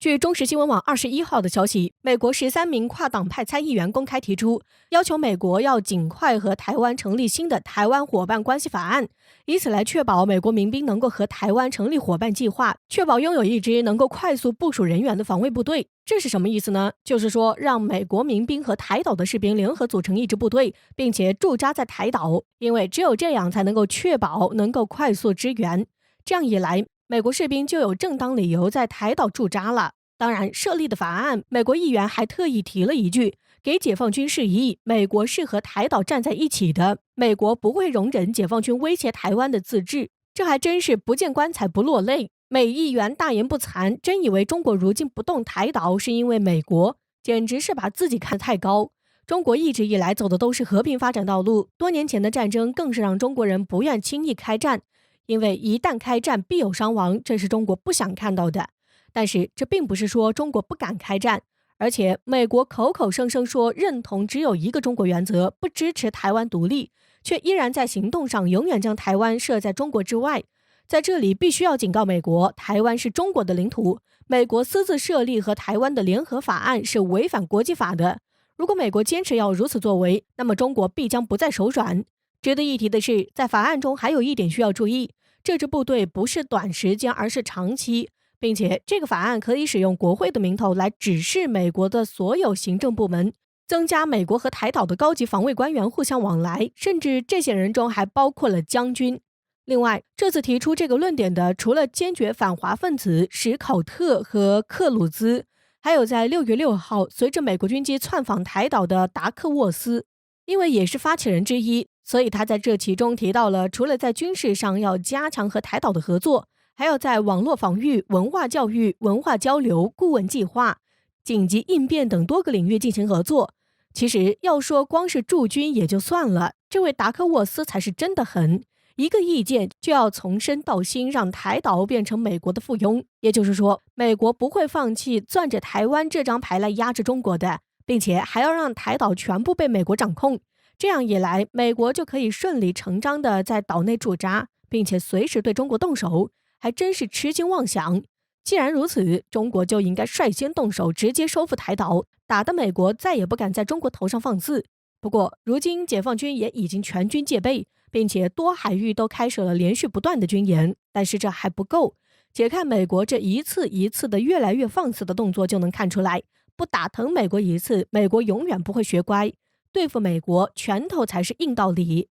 据中时新闻网21号的消息，美国13名跨党派参议员公开提出，要求美国要尽快和台湾成立新的台湾伙伴关系法案，以此来确保美国民兵能够和台湾成立伙伴计划，确保拥有一支能够快速部署人员的防卫部队。这是什么意思呢？就是说，让美国民兵和台岛的士兵联合组成一支部队，并且驻扎在台岛，因为只有这样才能够确保能够快速支援。这样一来，美国士兵就有正当理由在台岛驻扎了。当然，设立的法案，美国议员还特意提了一句，给解放军示意，美国是和台岛站在一起的，美国不会容忍解放军威胁台湾的自治。这还真是不见棺材不落泪。美议员大言不惭，真以为中国如今不动台岛是因为美国，简直是把自己看得太高。中国一直以来走的都是和平发展道路，多年前的战争更是让中国人不愿轻易开战，因为一旦开战必有伤亡，这是中国不想看到的。但是这并不是说中国不敢开战，而且美国口口声声说认同只有一个中国原则，不支持台湾独立，却依然在行动上永远将台湾设在中国之外。在这里必须要警告美国，台湾是中国的领土，美国私自设立和台湾的联合法案是违反国际法的。如果美国坚持要如此作为，那么中国必将不再手软。值得一提的是，在法案中还有一点需要注意，这支部队不是短时间，而是长期，并且这个法案可以使用国会的名头来指示美国的所有行政部门，增加美国和台岛的高级防卫官员互相往来，甚至这些人中还包括了将军。另外，这次提出这个论点的，除了坚决反华分子史考特和克鲁兹，还有在6月6号随着美国军机窜访台岛的达克沃斯。因为也是发起人之一，所以他在这其中提到了，除了在军事上要加强和台岛的合作，还要在网络防御、文化教育、文化交流、顾问计划、紧急应变等多个领域进行合作。其实要说光是驻军也就算了，这位达克沃斯才是真的狠，一个意见就要从身到心让台岛变成美国的附庸。也就是说，美国不会放弃攥着台湾这张牌来压制中国的，并且还要让台岛全部被美国掌控。这样一来，美国就可以顺理成章地在岛内驻扎，并且随时对中国动手，还真是痴心妄想。既然如此，中国就应该率先动手，直接收复台岛，打得美国再也不敢在中国头上放肆。不过，如今解放军也已经全军戒备，并且多海域都开设了连续不断的军演，但是这还不够。且看美国这一次一次的越来越放肆的动作就能看出来，不打疼美国一次，美国永远不会学乖。对付美国，拳头才是硬道理。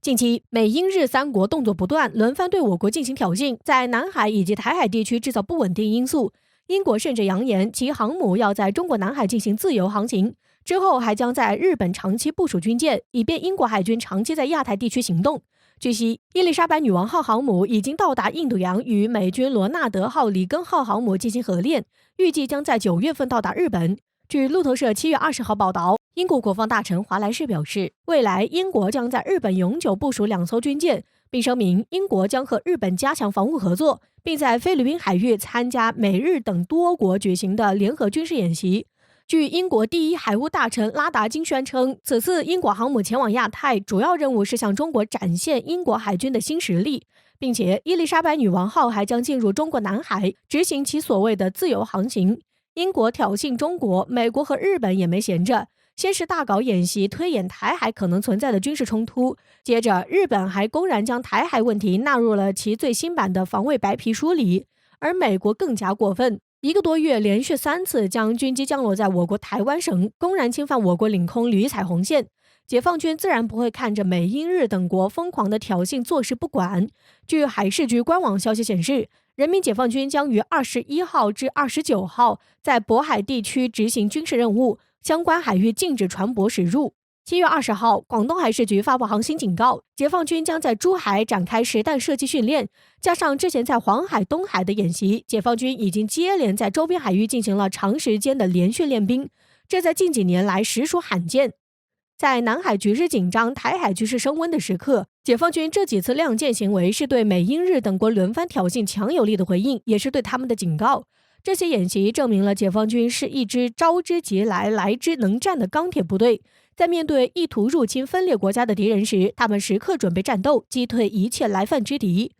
近期，美英日三国动作不断，轮番对我国进行挑衅，在南海以及台海地区制造不稳定因素。英国甚至扬言其航母要在中国南海进行自由航行，之后还将在日本长期部署军舰，以便英国海军长期在亚太地区行动。据悉，伊丽莎白女王号航母已经到达印度洋，与美军罗纳德号、里根号航母进行合练，预计将在9月份到达日本。据路透社7月20号报道，英国国防大臣华莱士表示，未来英国将在日本永久部署2艘军舰，并声明英国将和日本加强防务合作，并在菲律宾海域参加美日等多国举行的联合军事演习。据英国第一海务大臣拉达金宣称，此次英国航母前往亚太，主要任务是向中国展现英国海军的新实力，并且伊丽莎白女王号还将进入中国南海，执行其所谓的自由航行。英国挑衅中国，美国和日本也没闲着，先是大搞演习，推演台海可能存在的军事冲突，接着日本还公然将台海问题纳入了其最新版的防卫白皮书里，而美国更加过分，1个多月连续3次将军机降落在我国台湾省，公然侵犯我国领空旅彩虹线。解放军自然不会看着美英日等国疯狂的挑衅坐视不管。据海事局官网消息显示，人民解放军将于21号至29号在渤海地区执行军事任务，相关海域禁止船舶驶入。7月20号，广东海事局发布航行警告，解放军将在珠海展开实弹射击训练，加上之前在黄海、东海的演习，解放军已经接连在周边海域进行了长时间的连续练兵，这在近几年来实属罕见。在南海局势紧张、台海局势升温的时刻，解放军这几次亮剑行为是对美英日等国轮番挑衅强有力的回应，也是对他们的警告。这些演习证明了解放军是一支招之即来、来之能战的钢铁部队，在面对意图入侵分裂国家的敌人时，他们时刻准备战斗，击退一切来犯之敌。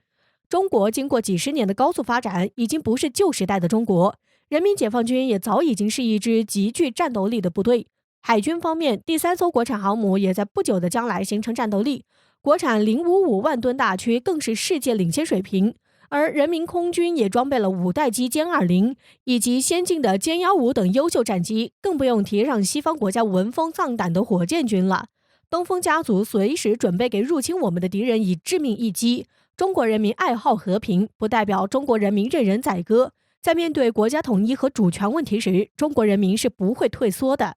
中国经过几十年的高速发展，已经不是旧时代的中国。人民解放军也早已经是一支极具战斗力的部队。海军方面，第3艘国产航母也在不久的将来形成战斗力，国产055万吨大驱更是世界领先水平。而人民空军也装备了5代机歼20以及先进的歼15等优秀战机，更不用提让西方国家闻风丧胆的火箭军了。东风家族随时准备给入侵我们的敌人以致命一击。中国人民爱好和平，不代表中国人民任人宰割。在面对国家统一和主权问题时，中国人民是不会退缩的。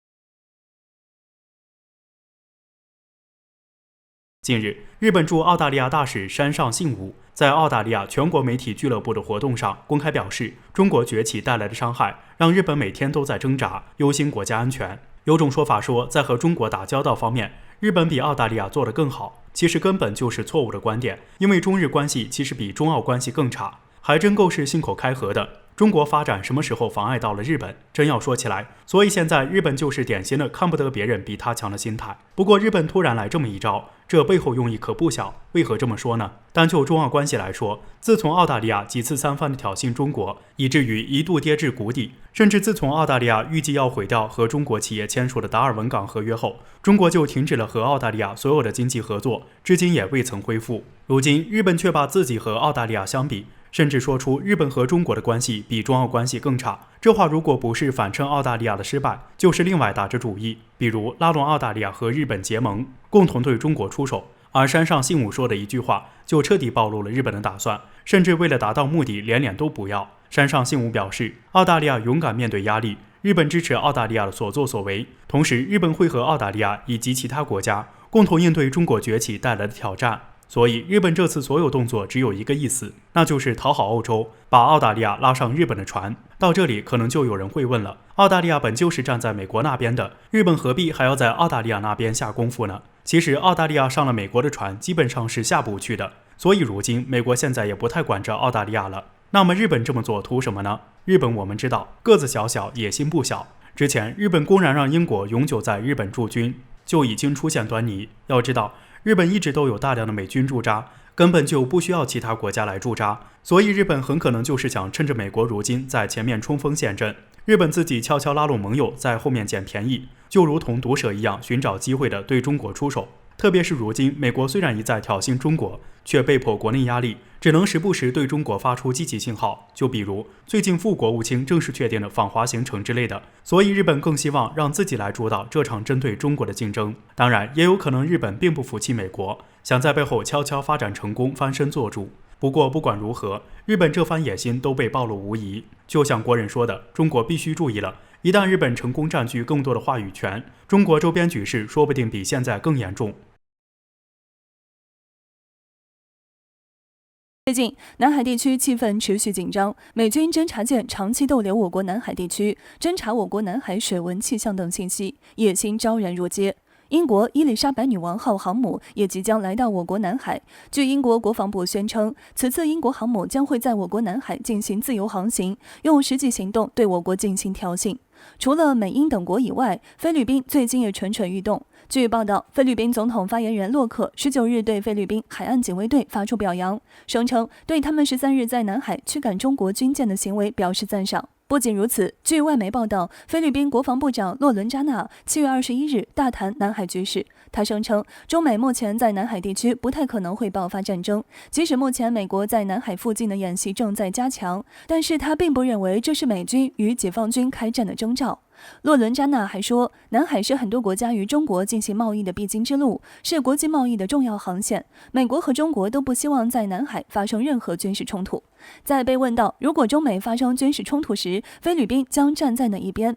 近日，日本驻澳大利亚大使山上信吾在澳大利亚全国媒体俱乐部的活动上公开表示，中国崛起带来的伤害让日本每天都在挣扎，忧心国家安全。有种说法说，在和中国打交道方面，日本比澳大利亚做得更好，其实根本就是错误的观点，因为中日关系其实比中澳关系更差，还真够是信口开河的。中国发展什么时候妨碍到了日本？真要说起来，所以现在日本就是典型的看不得别人比他强的心态。不过日本突然来这么一招，这背后用意可不小。为何这么说呢？单就中澳关系来说，自从澳大利亚几次3番的挑衅中国，以至于一度跌至谷底，甚至自从澳大利亚预计要毁掉和中国企业签署的达尔文港合约后，中国就停止了和澳大利亚所有的经济合作，至今也未曾恢复。如今日本却把自己和澳大利亚相比，甚至说出日本和中国的关系比中澳关系更差，这话如果不是反衬澳大利亚的失败，就是另外打着主意，比如拉拢澳大利亚和日本结盟，共同对中国出手。而山上信吾说的一句话，就彻底暴露了日本的打算，甚至为了达到目的，连脸都不要。山上信吾表示，澳大利亚勇敢面对压力，日本支持澳大利亚的所作所为，同时日本会和澳大利亚以及其他国家共同应对中国崛起带来的挑战。所以日本这次所有动作只有一个意思，那就是讨好欧洲，把澳大利亚拉上日本的船。到这里可能就有人会问了，澳大利亚本就是站在美国那边的，日本何必还要在澳大利亚那边下功夫呢？其实澳大利亚上了美国的船基本上是下不去的，所以如今美国现在也不太管着澳大利亚了。那么日本这么做图什么呢？日本我们知道个子小小，野心不小，之前日本公然让英国永久在日本驻军就已经出现端倪。要知道日本一直都有大量的美军驻扎，根本就不需要其他国家来驻扎，所以日本很可能就是想趁着美国如今在前面冲锋陷阵，日本自己悄悄拉拢盟友在后面捡便宜，就如同毒蛇一样寻找机会的对中国出手。特别是如今美国虽然一再挑衅中国，却被迫国内压力，只能时不时对中国发出积极信号，就比如最近副国务卿正式确定的访华行程之类的。所以日本更希望让自己来主导这场针对中国的竞争。当然也有可能日本并不服气美国，想在背后悄悄发展成功，翻身做主。不过不管如何，日本这番野心都被暴露无遗。就像国人说的，中国必须注意了，一旦日本成功占据更多的话语权，中国周边局势说不定比现在更严重。最近，南海地区气氛持续紧张，美军侦察舰长期逗留我国南海地区，侦察我国南海水文气象等信息，野心昭然若揭。英国伊丽莎白女王号航母也即将来到我国南海。据英国国防部宣称，此次英国航母将会在我国南海进行自由航行，用实际行动对我国进行挑衅。除了美英等国以外，菲律宾最近也蠢蠢欲动。据报道，菲律宾总统发言人洛克19日对菲律宾海岸警卫队发出表扬，声称对他们13日在南海驱赶中国军舰的行为表示赞赏。不仅如此，据外媒报道，菲律宾国防部长洛伦扎纳7月21日大谈南海局势。他声称，中美目前在南海地区不太可能会爆发战争，即使目前美国在南海附近的演习正在加强，但是他并不认为这是美军与解放军开战的征兆。洛伦扎纳还说，南海是很多国家与中国进行贸易的必经之路，是国际贸易的重要航线。美国和中国都不希望在南海发生任何军事冲突。在被问到如果中美发生军事冲突时，菲律宾将站在哪一边，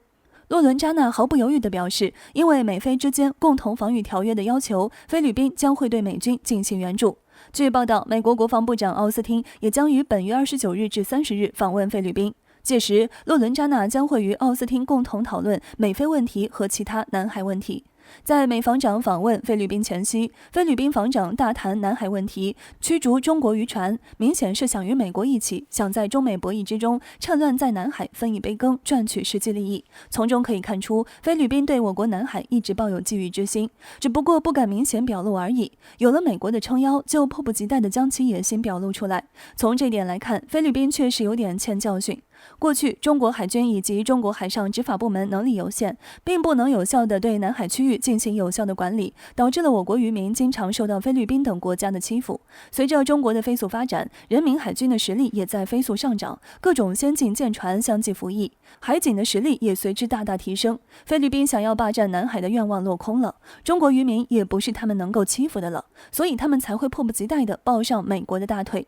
洛伦扎纳毫不犹豫地表示，因为美菲之间共同防御条约的要求，菲律宾将会对美军进行援助。据报道，美国国防部长奥斯汀也将于本月29日至30日访问菲律宾。届时，洛伦扎纳将会与奥斯汀共同讨论美菲问题和其他南海问题。在美防长访问菲律宾前夕，菲律宾防长大谈南海问题，驱逐中国渔船，明显是想与美国一起，想在中美博弈之中趁乱在南海分一杯羹，赚取实际利益。从中可以看出，菲律宾对我国南海一直抱有觊觎之心，只不过不敢明显表露而已。有了美国的撑腰，就迫不及待地将其野心表露出来。从这点来看，菲律宾确实有点欠教训。过去，中国海军以及中国海上执法部门能力有限，并不能有效地对南海区域进行有效的管理，导致了我国渔民经常受到菲律宾等国家的欺负。随着中国的飞速发展，人民海军的实力也在飞速上涨，各种先进舰船相继服役，海警的实力也随之大大提升。菲律宾想要霸占南海的愿望落空了，中国渔民也不是他们能够欺负的了，所以他们才会迫不及待地抱上美国的大腿。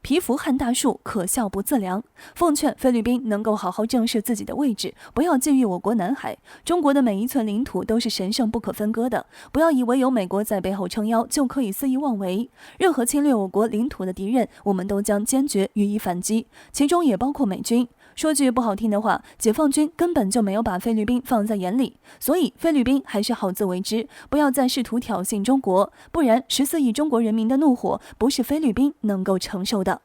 蚍蜉撼大树，可笑不自量。奉劝菲律宾能够好好正视自己的位置，不要觊觎我国南海。中国的每一寸领土都是神圣不可分割的，不要以为有美国在背后撑腰就可以肆意妄为。任何侵略我国领土的敌人，我们都将坚决予以反击，其中也包括美军。说句不好听的话，解放军根本就没有把菲律宾放在眼里，所以菲律宾还是好自为之，不要再试图挑衅中国，不然14亿中国人民的怒火不是菲律宾能够承受的。